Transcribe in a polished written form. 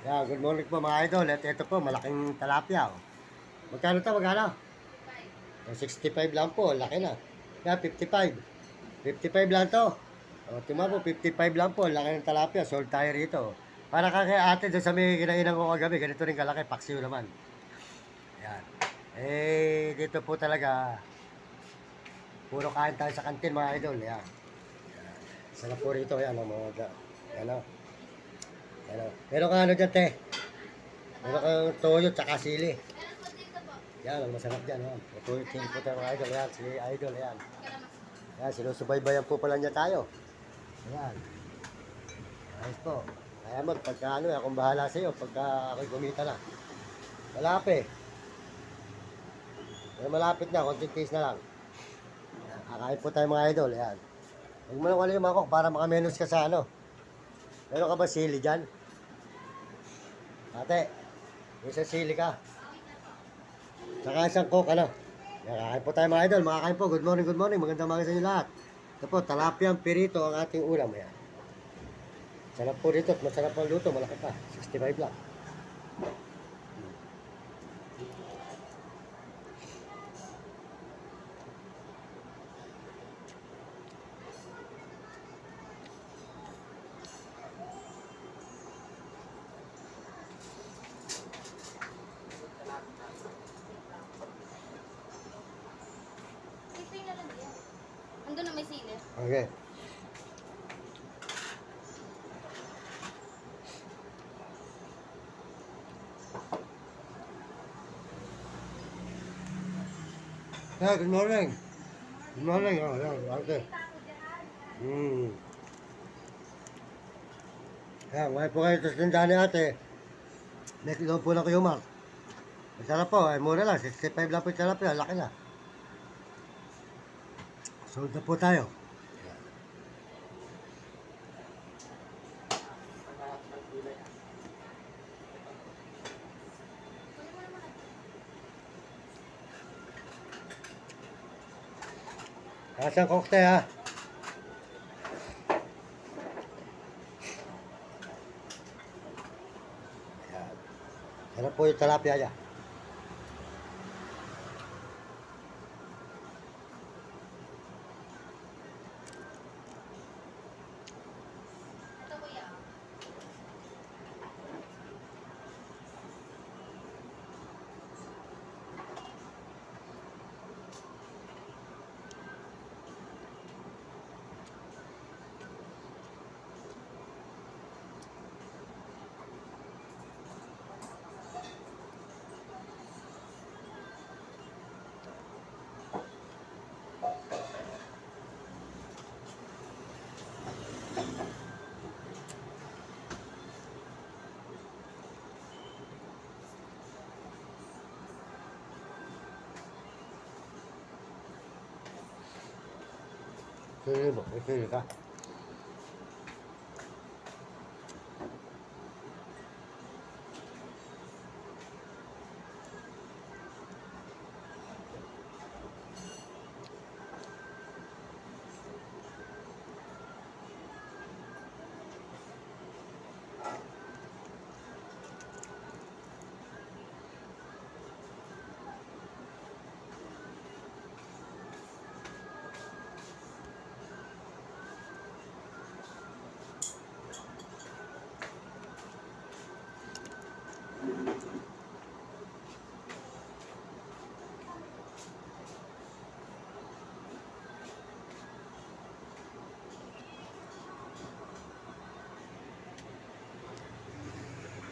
Yeah, good morning po mga idol. At ito po, malaking talapia. Oh. Magkano to? Magkano? 65 lang po. Laki na. Yeah, 55. 55 lang to. O, tingnan po, 55 lang po. Laki ng talapia. Sold tayo rito. Para kay ate doon sa may kinainan ko kagabi. Ganito rin kalaki. Paksiw naman. Yan. Dito po talaga. Puro kain tayo sa kantin mga idol. Yan. Sarap po rito. Yan. Mga, yan o. Yan o. Meron ka ano dyan, te? Meron kang toyo tsaka sili. Yan, ang masarap dyan. Toyo sili po tayo mga idol. Yan, si idol. Yan. Yan, sinusubaybayan po pala niya tayo. Yan. Ayos po. Kaya mo, pagka ano, akong bahala sa iyo. Pagka ako'y gumita na. Malapit. Malapit na, konting taste na lang. Yan, kakain po tayo mga idol. Yan. Huwag mo lang kalimutan ko para makamenos ka sa ano. Meron ka ba sili dyan? Ate, may isang sili ka. Saka isang coke, ano? Yan, kakain po tayo mga idol. Makakain po. Good morning, good morning. Magandang umaga sa inyo lahat. Ito po, talapiang pirito ang ating ulam. Yan. Sarap po dito at masarap ang luto. Malaki pa. 65 lang. Siping na lang yan. Andun na may sili. Okay. Yeah, good morning. Good morning. Oh, yeah, okay. Yan, may po kayo sa tindahan ni ate. May kilong po ng kuyumar. Masarap po, ay mura lang. 65 lang po yung sarap yan. Laki na. Sold na po tayo. Kasang kokte ha. Yan. Sarap po yung talapia niya. Ito kuya. Sili mo, may sili ka.